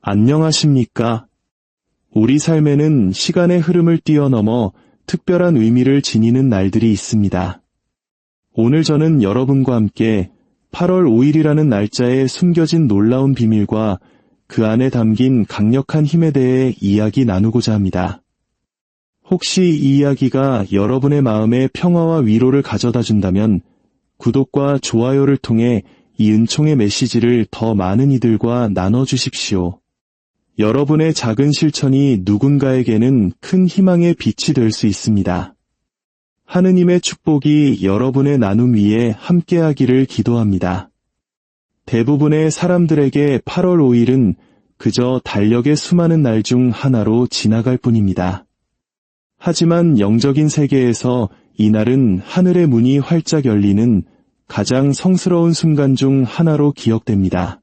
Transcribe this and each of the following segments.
안녕하십니까? 우리 삶에는 시간의 흐름을 뛰어넘어 특별한 의미를 지니는 날들이 있습니다. 오늘 저는 여러분과 함께 8월 5일이라는 날짜에 숨겨진 놀라운 비밀과 그 안에 담긴 강력한 힘에 대해 이야기 나누고자 합니다. 혹시 이 이야기가 여러분의 마음에 평화와 위로를 가져다 준다면 구독과 좋아요를 통해 이 은총의 메시지를 더 많은 이들과 나눠주십시오. 여러분의 작은 실천이 누군가에게는 큰 희망의 빛이 될 수 있습니다. 하느님의 축복이 여러분의 나눔 위에 함께하기를 기도합니다. 대부분의 사람들에게 8월 5일은 그저 달력의 수많은 날 중 하나로 지나갈 뿐입니다. 하지만 영적인 세계에서 이날은 하늘의 문이 활짝 열리는 가장 성스러운 순간 중 하나로 기억됩니다.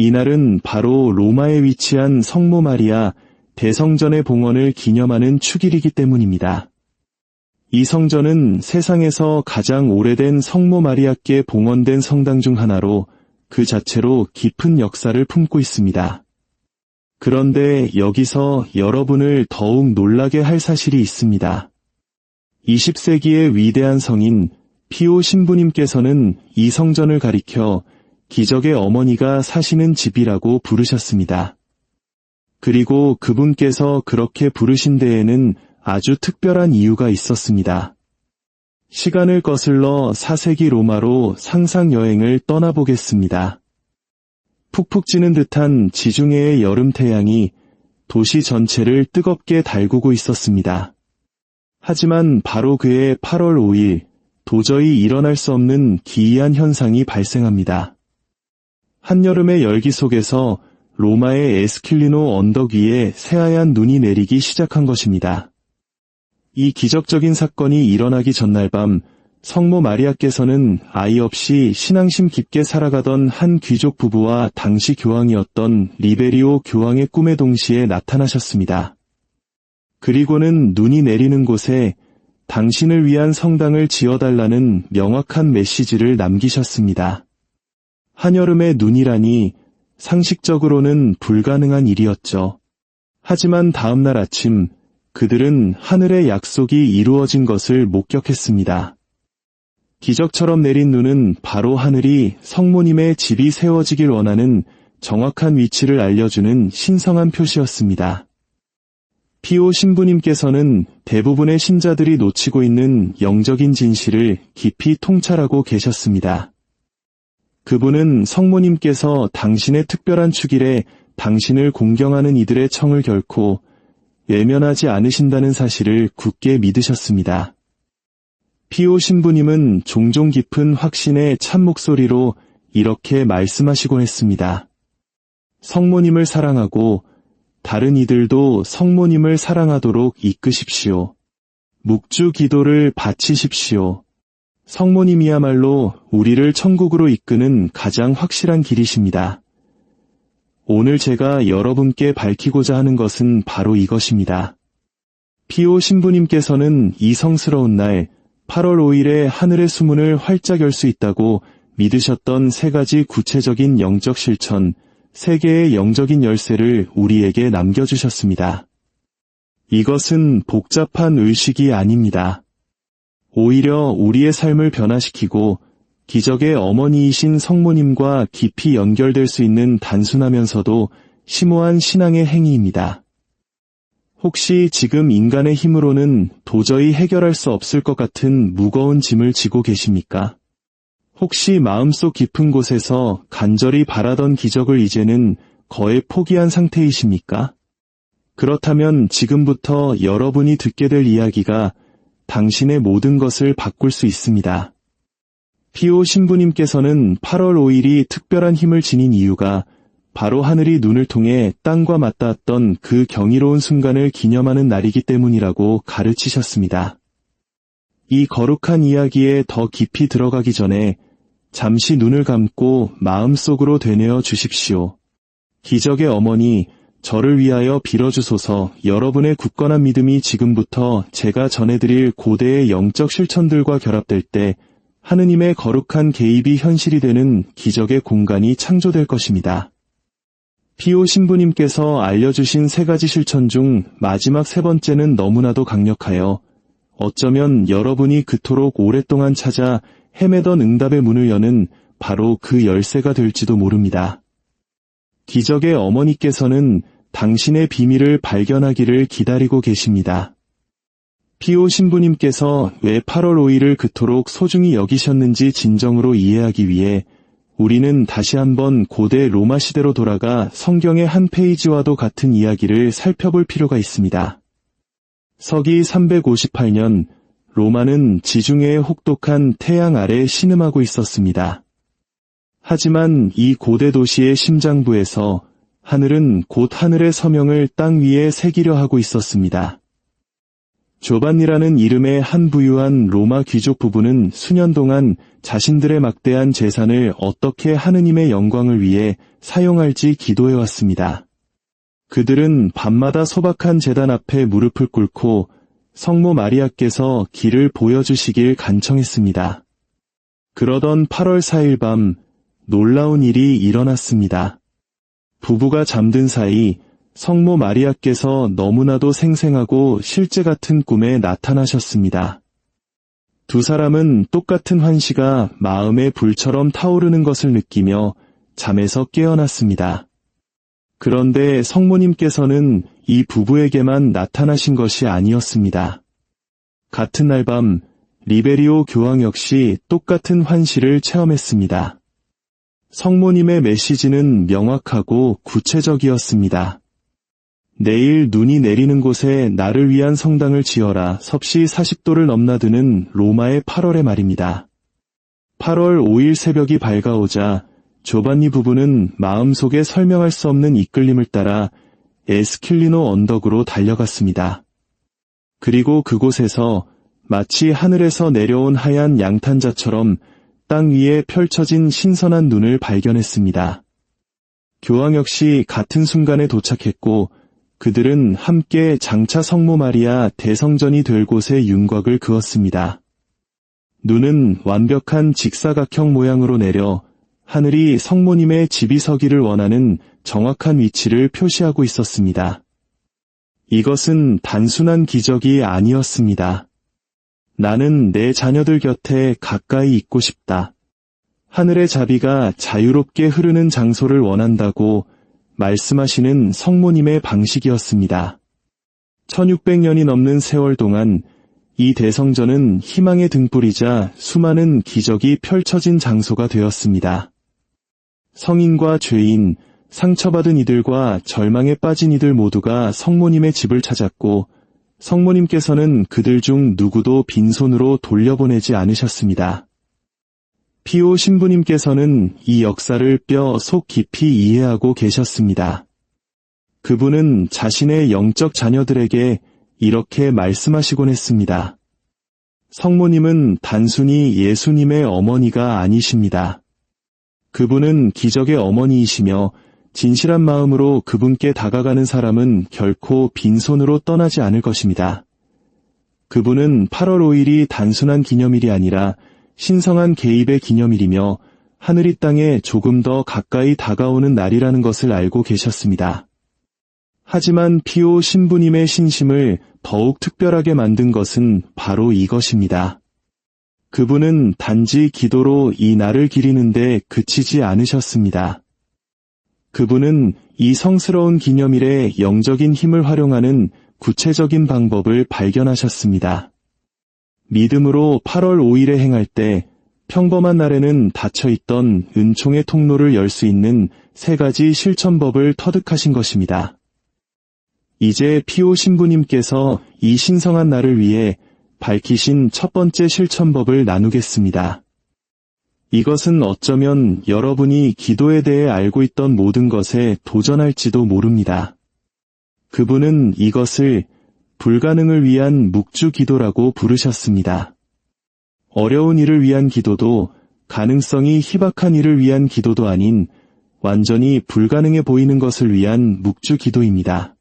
이날은 바로 로마에 위치한 성모 마리아 대성전의 봉헌을 기념하는 축일이기 때문입니다. 이 성전은 세상에서 가장 오래된 성모 마리아께 봉헌된 성당 중 하나로 그 자체로 깊은 역사를 품고 있습니다. 그런데 여기서 여러분을 더욱 놀라게 할 사실이 있습니다. 20세기의 위대한 성인 피오 신부님께서는 이 성전을 가리켜 기적의 어머니가 사시는 집이라고 부르셨습니다. 그리고 그분께서 그렇게 부르신 데에는 아주 특별한 이유가 있었습니다. 시간을 거슬러 4세기 로마로 상상여행을 떠나보겠습니다. 푹푹 찌는 듯한 지중해의 여름 태양이 도시 전체를 뜨겁게 달구고 있었습니다. 하지만 바로 그해 8월 5일, 도저히 일어날 수 없는 기이한 현상이 발생합니다. 한여름의 열기 속에서 로마의 에스킬리노 언덕 위에 새하얀 눈이 내리기 시작한 것입니다. 이 기적적인 사건이 일어나기 전날 밤 성모 마리아께서는 아이 없이 신앙심 깊게 살아가던 한 귀족 부부와 당시 교황이었던 리베리오 교황의 꿈에 동시에 나타나셨습니다. 그리고는 눈이 내리는 곳에 당신을 위한 성당을 지어달라는 명확한 메시지를 남기셨습니다. 한여름의 눈이라니 상식적으로는 불가능한 일이었죠. 하지만 다음날 아침 그들은 하늘의 약속이 이루어진 것을 목격했습니다. 기적처럼 내린 눈은 바로 하늘이 성모님의 집이 세워지길 원하는 정확한 위치를 알려주는 신성한 표시였습니다. 피오 신부님께서는 대부분의 신자들이 놓치고 있는 영적인 진실을 깊이 통찰하고 계셨습니다. 그분은 성모님께서 당신의 특별한 축일에 당신을 공경하는 이들의 청을 결코 외면하지 않으신다는 사실을 굳게 믿으셨습니다. 피오 신부님은 종종 깊은 확신의 참 목소리로 이렇게 말씀하시곤 했습니다. 성모님을 사랑하고 다른 이들도 성모님을 사랑하도록 이끄십시오. 묵주 기도를 바치십시오. 성모님이야말로 우리를 천국으로 이끄는 가장 확실한 길이십니다. 오늘 제가 여러분께 밝히고자 하는 것은 바로 이것입니다. 피오 신부님께서는 이 성스러운 날 8월 5일에 하늘의 수문을 활짝 열 수 있다고 믿으셨던 세 가지 구체적인 영적 실천, 세 개의 영적인 열쇠를 우리에게 남겨주셨습니다. 이것은 복잡한 의식이 아닙니다. 오히려 우리의 삶을 변화시키고 기적의 어머니이신 성모님과 깊이 연결될 수 있는 단순하면서도 심오한 신앙의 행위입니다. 혹시 지금 인간의 힘으로는 도저히 해결할 수 없을 것 같은 무거운 짐을 지고 계십니까? 혹시 마음속 깊은 곳에서 간절히 바라던 기적을 이제는 거의 포기한 상태이십니까? 그렇다면 지금부터 여러분이 듣게 될 이야기가 당신의 모든 것을 바꿀 수 있습니다. 피오 신부님께서는 8월 5일이 특별한 힘을 지닌 이유가 바로 하늘이 눈을 통해 땅과 맞닿았던 그 경이로운 순간을 기념하는 날이기 때문이라고 가르치셨습니다. 이 거룩한 이야기에 더 깊이 들어가기 전에 잠시 눈을 감고 마음속으로 되뇌어 주십시오. 기적의 어머니, 저를 위하여 빌어주소서. 여러분의 굳건한 믿음이 지금부터 제가 전해드릴 고대의 영적 실천들과 결합될 때 하느님의 거룩한 개입이 현실이 되는 기적의 공간이 창조될 것입니다. 피오 신부님께서 알려주신 3가지 실천 중 마지막 3번째는 너무나도 강력하여 어쩌면 여러분이 그토록 오랫동안 찾아 헤매던 응답의 문을 여는 바로 그 열쇠가 될지도 모릅니다. 기적의 어머니께서는 당신의 비밀을 발견하기를 기다리고 계십니다. 피오 신부님께서 왜 8월 5일을 그토록 소중히 여기셨는지 진정으로 이해하기 위해 우리는 다시 한번 고대 로마 시대로 돌아가 성경의 한 페이지와도 같은 이야기를 살펴볼 필요가 있습니다. 서기 358년 로마는 지중해의 혹독한 태양 아래 신음하고 있었습니다. 하지만 이 고대 도시의 심장부에서 하늘은 곧 하늘의 서명을 땅 위에 새기려 하고 있었습니다. 조반니라는 이름의 한 부유한 로마 귀족 부부는 수년 동안 자신들의 막대한 재산을 어떻게 하느님의 영광을 위해 사용할지 기도해왔습니다. 그들은 밤마다 소박한 제단 앞에 무릎을 꿇고 성모 마리아께서 길을 보여주시길 간청했습니다. 그러던 8월 4일 밤 놀라운 일이 일어났습니다. 부부가 잠든 사이 성모 마리아께서 너무나도 생생하고 실제 같은 꿈에 나타나셨습니다. 두 사람은 똑같은 환시가 마음의 불처럼 타오르는 것을 느끼며 잠에서 깨어났습니다. 그런데 성모님께서는 이 부부에게만 나타나신 것이 아니었습니다. 같은 날 밤 리베리오 교황 역시 똑같은 환시를 체험했습니다. 성모님의 메시지는 명확하고 구체적이었습니다. 내일 눈이 내리는 곳에 나를 위한 성당을 지어라. 섭씨 40도를 넘나드는 로마의 8월의 말입니다. 8월 5일 새벽이 밝아오자 조반니 부부는 마음속에 설명할 수 없는 이끌림을 따라 에스킬리노 언덕으로 달려갔습니다. 그리고 그곳에서 마치 하늘에서 내려온 하얀 양탄자처럼 땅 위에 펼쳐진 신선한 눈을 발견했습니다. 교황 역시 같은 순간에 도착했고 그들은 함께 장차 성모 마리아 대성전이 될 곳에 윤곽을 그었습니다. 눈은 완벽한 직사각형 모양으로 내려 하늘이 성모님의 집이 서기를 원하는 정확한 위치를 표시하고 있었습니다. 이것은 단순한 기적이 아니었습니다. 나는 내 자녀들 곁에 가까이 있고 싶다. 하늘의 자비가 자유롭게 흐르는 장소를 원한다고 말씀하시는 성모님의 방식이었습니다. 1600년이 넘는 세월 동안 이 대성전은 희망의 등불이자 수많은 기적이 펼쳐진 장소가 되었습니다. 성인과 죄인, 상처받은 이들과 절망에 빠진 이들 모두가 성모님의 집을 찾았고 성모님께서는 그들 중 누구도 빈손으로 돌려보내지 않으셨습니다. 피오 신부님께서는 이 역사를 뼈 속 깊이 이해하고 계셨습니다. 그분은 자신의 영적 자녀들에게 이렇게 말씀하시곤 했습니다. 성모님은 단순히 예수님의 어머니가 아니십니다. 그분은 기적의 어머니이시며 진실한 마음으로 그분께 다가가는 사람은 결코 빈손으로 떠나지 않을 것입니다. 그분은 8월 5일이 단순한 기념일이 아니라 신성한 개입의 기념일이며 하늘이 땅에 조금 더 가까이 다가오는 날이라는 것을 알고 계셨습니다. 하지만 피오 신부님의 신심을 더욱 특별하게 만든 것은 바로 이것입니다. 그분은 단지 기도로 이 날을 기리는데 그치지 않으셨습니다. 그분은 이 성스러운 기념일에 영적인 힘을 활용하는 구체적인 방법을 발견하셨습니다. 믿음으로 8월 5일에 행할 때 평범한 날에는 닫혀있던 은총의 통로를 열 수 있는 3가지 실천법을 터득하신 것입니다. 이제 피오 신부님께서 이 신성한 날을 위해 밝히신 첫 번째 실천법을 나누겠습니다. 이것은 어쩌면 여러분이 기도에 대해 알고 있던 모든 것에 도전할지도 모릅니다. 그분은 이것을 불가능을 위한 묵주 기도라고 부르셨습니다. 어려운 일을 위한 기도도 가능성이 희박한 일을 위한 기도도 아닌 완전히 불가능해 보이는 것을 위한 묵주 기도입니다.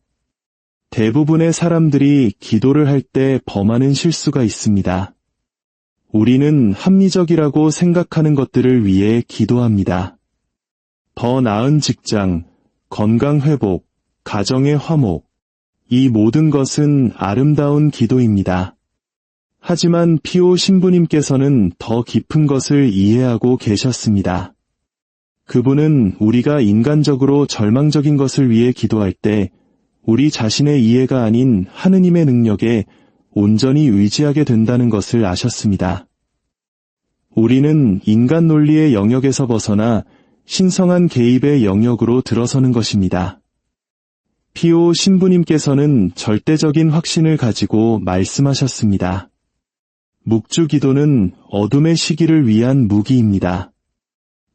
대부분의 사람들이 기도를 할 때 범하는 실수가 있습니다. 우리는 합리적이라고 생각하는 것들을 위해 기도합니다. 더 나은 직장, 건강 회복, 가정의 화목, 이 모든 것은 아름다운 기도입니다. 하지만 피오 신부님께서는 더 깊은 것을 이해하고 계셨습니다. 그분은 우리가 인간적으로 절망적인 것을 위해 기도할 때 우리 자신의 이해가 아닌 하느님의 능력에 온전히 의지하게 된다는 것을 아셨습니다. 우리는 인간 논리의 영역에서 벗어나 신성한 개입의 영역으로 들어서는 것입니다. 피오 신부님께서는 절대적인 확신을 가지고 말씀하셨습니다. 묵주기도는 어둠의 시기를 위한 무기입니다.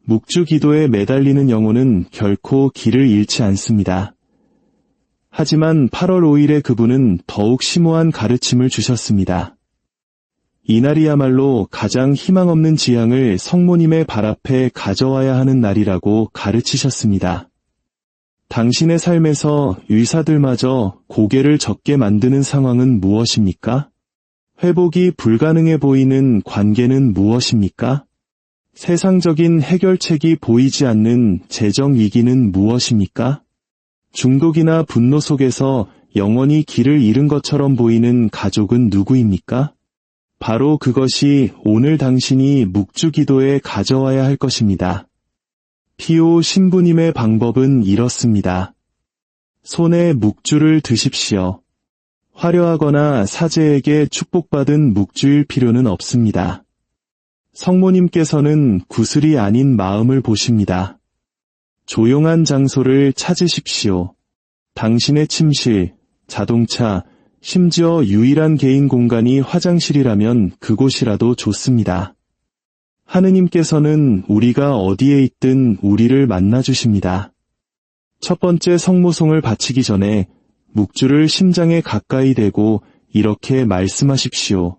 묵주기도에 매달리는 영혼은 결코 길을 잃지 않습니다. 하지만 8월 5일에 그분은 더욱 심오한 가르침을 주셨습니다. 이날이야말로 가장 희망 없는 지향을 성모님의 발 앞에 가져와야 하는 날이라고 가르치셨습니다. 당신의 삶에서 의사들마저 고개를 젓게 만드는 상황은 무엇입니까? 회복이 불가능해 보이는 관계는 무엇입니까? 세상적인 해결책이 보이지 않는 재정 위기는 무엇입니까? 중독이나 분노 속에서 영원히 길을 잃은 것처럼 보이는 가족은 누구입니까? 바로 그것이 오늘 당신이 묵주기도에 가져와야 할 것입니다. 피오 신부님의 방법은 이렇습니다. 손에 묵주를 드십시오. 화려하거나 사제에게 축복받은 묵주일 필요는 없습니다. 성모님께서는 구슬이 아닌 마음을 보십니다. 조용한 장소를 찾으십시오. 당신의 침실, 자동차, 심지어 유일한 개인 공간이 화장실이라면 그곳이라도 좋습니다. 하느님께서는 우리가 어디에 있든 우리를 만나주십니다. 첫 번째 성모송을 바치기 전에 묵주를 심장에 가까이 대고 이렇게 말씀하십시오.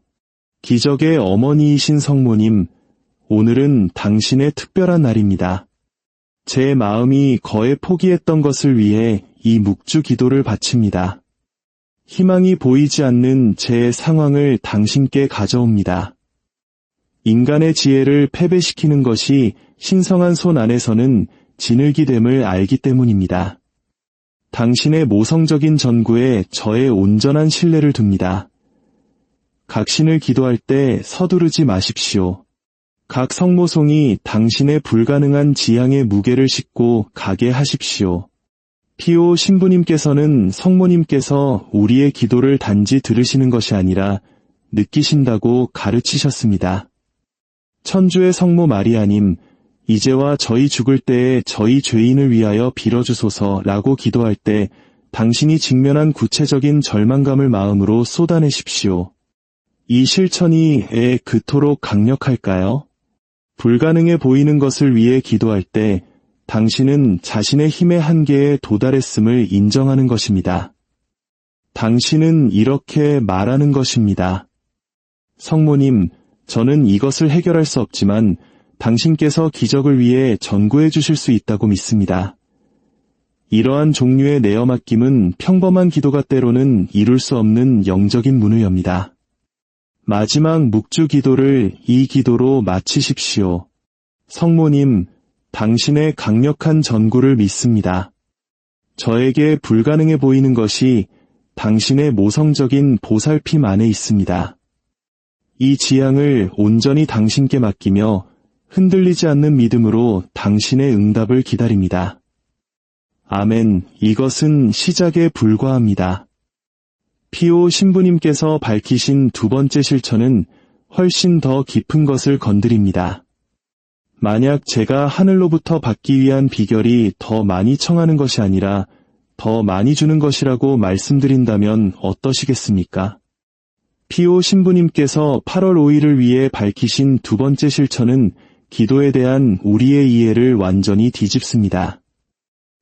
기적의 어머니이신 성모님, 오늘은 당신의 특별한 날입니다. 제 마음이 거의 포기했던 것을 위해 이 묵주 기도를 바칩니다. 희망이 보이지 않는 제 상황을 당신께 가져옵니다. 인간의 지혜를 패배시키는 것이 신성한 손 안에서는 진흙이 됨을 알기 때문입니다. 당신의 모성적인 전구에 저의 온전한 신뢰를 둡니다. 각신을 기도할 때 서두르지 마십시오. 각 성모송이 당신의 불가능한 지향의 무게를 싣고 가게 하십시오. 피오 신부님께서는 성모님께서 우리의 기도를 단지 들으시는 것이 아니라 느끼신다고 가르치셨습니다. 천주의 성모 마리아님, 이제와 저희 죽을 때에 저희 죄인을 위하여 빌어주소서라고 기도할 때 당신이 직면한 구체적인 절망감을 마음으로 쏟아내십시오. 이 실천이 그토록 강력할까요? 불가능해 보이는 것을 위해 기도할 때 당신은 자신의 힘의 한계에 도달했음을 인정하는 것입니다. 당신은 이렇게 말하는 것입니다. 성모님, 저는 이것을 해결할 수 없지만 당신께서 기적을 위해 전구해 주실 수 있다고 믿습니다. 이러한 종류의 내어 맡김은 평범한 기도가 때로는 이룰 수 없는 영적인 문을 엽니다. 마지막 묵주 기도를 이 기도로 마치십시오. 성모님, 당신의 강력한 전구를 믿습니다. 저에게 불가능해 보이는 것이 당신의 모성적인 보살핌 안에 있습니다. 이 지향을 온전히 당신께 맡기며 흔들리지 않는 믿음으로 당신의 응답을 기다립니다. 아멘. 이것은 시작에 불과합니다. 피오 신부님께서 밝히신 두 번째 실천은 훨씬 더 깊은 것을 건드립니다. 만약 제가 하늘로부터 받기 위한 비결이 더 많이 청하는 것이 아니라 더 많이 주는 것이라고 말씀드린다면 어떠시겠습니까? 피오 신부님께서 8월 5일을 위해 밝히신 두 번째 실천은 기도에 대한 우리의 이해를 완전히 뒤집습니다.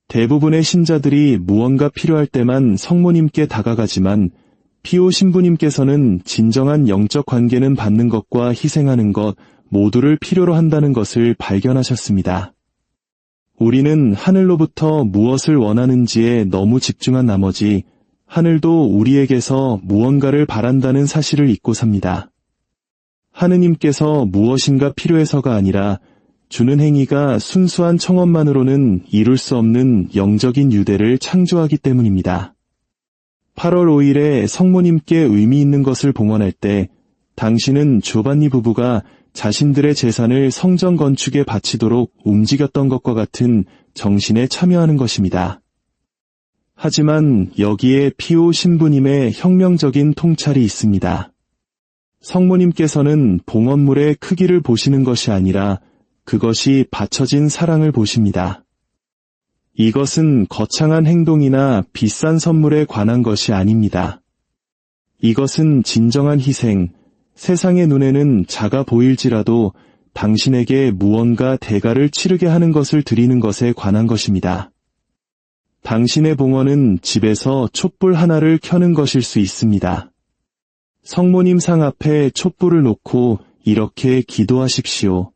대부분의 신자들이 무언가 필요할 때만 성모님께 다가가지만 피오 신부님께서는 진정한 영적 관계는 받는 것과 희생하는 것 모두를 필요로 한다는 것을 발견하셨습니다. 우리는 하늘로부터 무엇을 원하는지에 너무 집중한 나머지 하늘도 우리에게서 무언가를 바란다는 사실을 잊고 삽니다. 하느님께서 무엇인가 필요해서가 아니라 주는 행위가 순수한 청원만으로는 이룰 수 없는 영적인 유대를 창조하기 때문입니다. 8월 5일에 성모님께 의미 있는 것을 봉헌할 때 당신은 조반니 부부가 자신들의 재산을 성전 건축에 바치도록 움직였던 것과 같은 정신에 참여하는 것입니다. 하지만 여기에 피오 신부님의 혁명적인 통찰이 있습니다. 성모님께서는 봉헌물의 크기를 보시는 것이 아니라 그것이 바쳐진 사랑을 보십니다. 이것은 거창한 행동이나 비싼 선물에 관한 것이 아닙니다. 이것은 진정한 희생, 세상의 눈에는 작아 보일지라도 당신에게 무언가 대가를 치르게 하는 것을 드리는 것에 관한 것입니다. 당신의 봉헌은 집에서 촛불 하나를 켜는 것일 수 있습니다. 성모님 상 앞에 촛불을 놓고 이렇게 기도하십시오.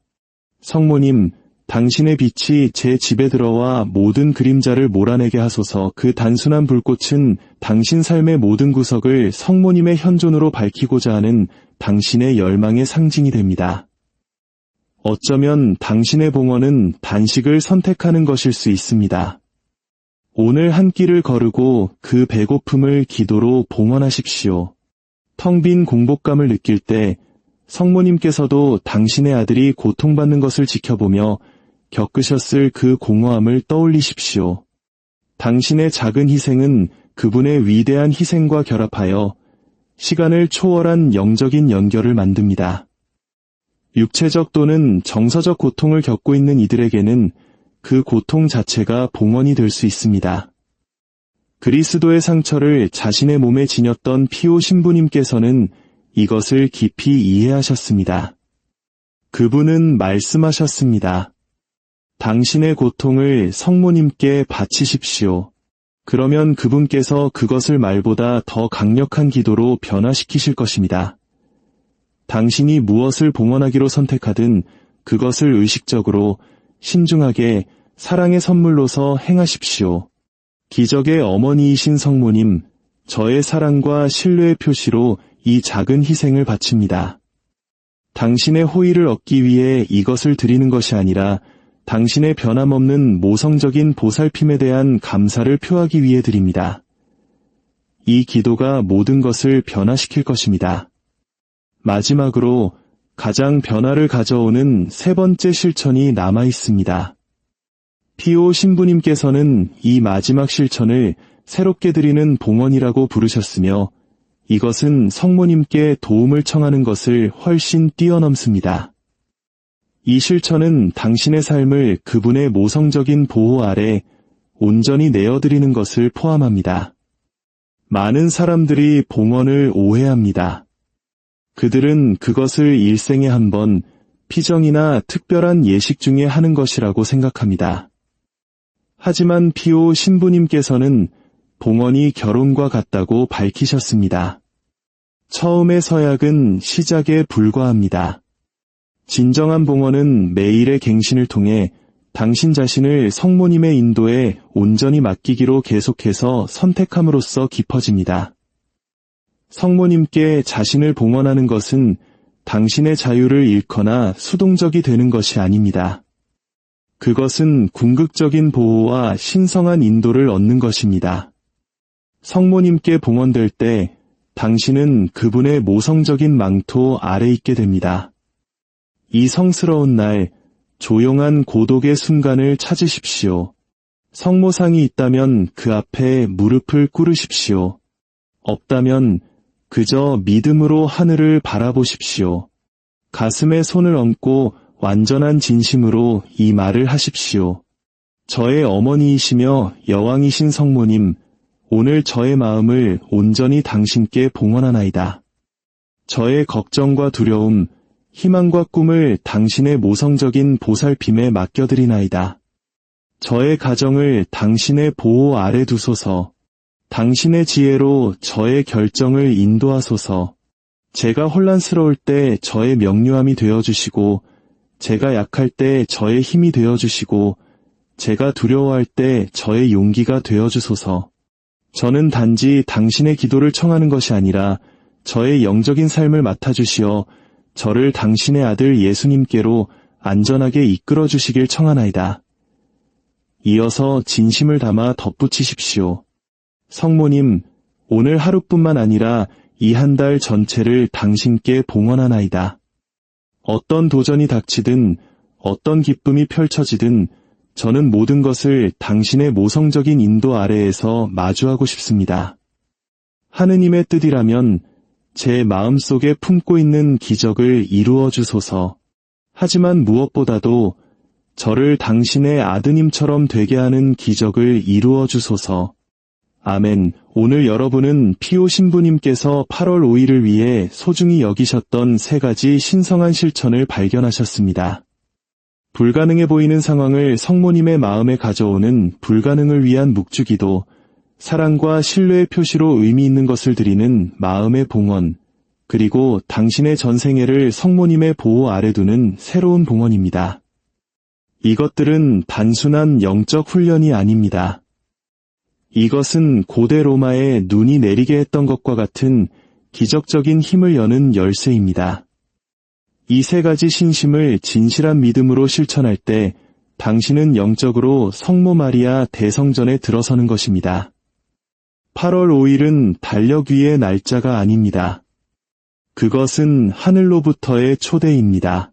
성모님, 당신의 빛이 제 집에 들어와 모든 그림자를 몰아내게 하소서. 그 단순한 불꽃은 당신 삶의 모든 구석을 성모님의 현존으로 밝히고자 하는 당신의 열망의 상징이 됩니다. 어쩌면 당신의 봉헌은 단식을 선택하는 것일 수 있습니다. 오늘 한 끼를 거르고 그 배고픔을 기도로 봉헌하십시오. 텅 빈 공복감을 느낄 때 성모님께서도 당신의 아들이 고통받는 것을 지켜보며 겪으셨을 그 공허함을 떠올리십시오. 당신의 작은 희생은 그분의 위대한 희생과 결합하여 시간을 초월한 영적인 연결을 만듭니다. 육체적 또는 정서적 고통을 겪고 있는 이들에게는 그 고통 자체가 봉헌이 될 수 있습니다. 그리스도의 상처를 자신의 몸에 지녔던 피오 신부님께서는 이것을 깊이 이해하셨습니다. 그분은 말씀하셨습니다. 당신의 고통을 성모님께 바치십시오. 그러면 그분께서 그것을 말보다 더 강력한 기도로 변화시키실 것입니다. 당신이 무엇을 봉헌하기로 선택하든 그것을 의식적으로, 신중하게 사랑의 선물로서 행하십시오. 기적의 어머니이신 성모님, 저의 사랑과 신뢰의 표시로 이 작은 희생을 바칩니다. 당신의 호의를 얻기 위해 이것을 드리는 것이 아니라 당신의 변함없는 모성적인 보살핌에 대한 감사를 표하기 위해 드립니다. 이 기도가 모든 것을 변화시킬 것입니다. 마지막으로 가장 변화를 가져오는 세 번째 실천이 남아 있습니다. 피오 신부님께서는 이 마지막 실천을 새롭게 드리는 봉헌이라고 부르셨으며 이것은 성모님께 도움을 청하는 것을 훨씬 뛰어넘습니다. 이 실천은 당신의 삶을 그분의 모성적인 보호 아래 온전히 내어드리는 것을 포함합니다. 많은 사람들이 봉헌을 오해합니다. 그들은 그것을 일생에 한 번 피정이나 특별한 예식 중에 하는 것이라고 생각합니다. 하지만 피오 신부님께서는 봉헌이 결혼과 같다고 밝히셨습니다. 처음의 서약은 시작에 불과합니다. 진정한 봉헌은 매일의 갱신을 통해 당신 자신을 성모님의 인도에 온전히 맡기기로 계속해서 선택함으로써 깊어집니다. 성모님께 자신을 봉헌하는 것은 당신의 자유를 잃거나 수동적이 되는 것이 아닙니다. 그것은 궁극적인 보호와 신성한 인도를 얻는 것입니다. 성모님께 봉헌될 때 당신은 그분의 모성적인 망토 아래 있게 됩니다. 이 성스러운 날, 조용한 고독의 순간을 찾으십시오. 성모상이 있다면 그 앞에 무릎을 꿇으십시오. 없다면 그저 믿음으로 하늘을 바라보십시오. 가슴에 손을 얹고 완전한 진심으로 이 말을 하십시오. 저의 어머니이시며 여왕이신 성모님, 오늘 저의 마음을 온전히 당신께 봉헌하나이다. 저의 걱정과 두려움, 희망과 꿈을 당신의 모성적인 보살핌에 맡겨드리나이다. 저의 가정을 당신의 보호 아래 두소서. 당신의 지혜로 저의 결정을 인도하소서. 제가 혼란스러울 때 저의 명료함이 되어주시고, 제가 약할 때 저의 힘이 되어주시고, 제가 두려워할 때 저의 용기가 되어주소서. 저는 단지 당신의 기도를 청하는 것이 아니라 저의 영적인 삶을 맡아주시어 저를 당신의 아들 예수님께로 안전하게 이끌어 주시길 청하나이다. 이어서 진심을 담아 덧붙이십시오. 성모님, 오늘 하루뿐만 아니라 이 한 달 전체를 당신께 봉헌하나이다. 어떤 도전이 닥치든 어떤 기쁨이 펼쳐지든 저는 모든 것을 당신의 모성적인 인도 아래에서 마주하고 싶습니다. 하느님의 뜻이라면 제 마음속에 품고 있는 기적을 이루어 주소서. 하지만 무엇보다도 저를 당신의 아드님처럼 되게 하는 기적을 이루어 주소서. 아멘. 오늘 여러분은 피오 신부님께서 8월 5일을 위해 소중히 여기셨던 3가지 신성한 실천을 발견하셨습니다. 불가능해 보이는 상황을 성모님의 마음에 가져오는 불가능을 위한 묵주기도, 사랑과 신뢰의 표시로 의미 있는 것을 드리는 마음의 봉헌, 그리고 당신의 전생애를 성모님의 보호 아래 두는 새로운 봉헌입니다. 이것들은 단순한 영적 훈련이 아닙니다. 이것은 고대 로마에 눈이 내리게 했던 것과 같은 기적적인 힘을 여는 열쇠입니다. 이 3가지 신심을 진실한 믿음으로 실천할 때 당신은 영적으로 성모 마리아 대성전에 들어서는 것입니다. 8월 5일은 달력 위의 날짜가 아닙니다. 그것은 하늘로부터의 초대입니다.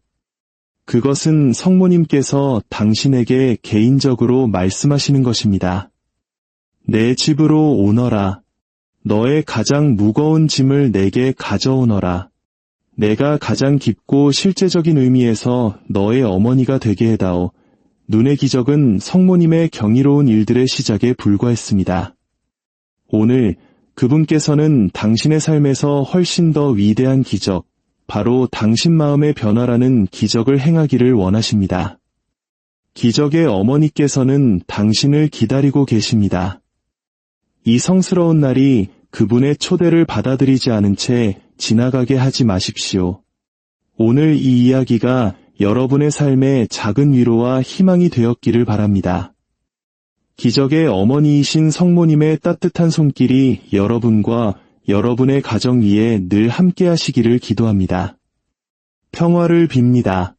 그것은 성모님께서 당신에게 개인적으로 말씀하시는 것입니다. 내 집으로 오너라. 너의 가장 무거운 짐을 내게 가져오너라. 내가 가장 깊고 실제적인 의미에서 너의 어머니가 되게 해다오. 눈의 기적은 성모님의 경이로운 일들의 시작에 불과했습니다. 오늘 그분께서는 당신의 삶에서 훨씬 더 위대한 기적, 바로 당신 마음의 변화라는 기적을 행하기를 원하십니다. 기적의 어머니께서는 당신을 기다리고 계십니다. 이 성스러운 날이 그분의 초대를 받아들이지 않은 채 지나가게 하지 마십시오. 오늘 이 이야기가 여러분의 삶에 작은 위로와 희망이 되었기를 바랍니다. 기적의 어머니이신 성모님의 따뜻한 손길이 여러분과 여러분의 가정 위에 늘 함께 하시기를 기도합니다. 평화를 빕니다.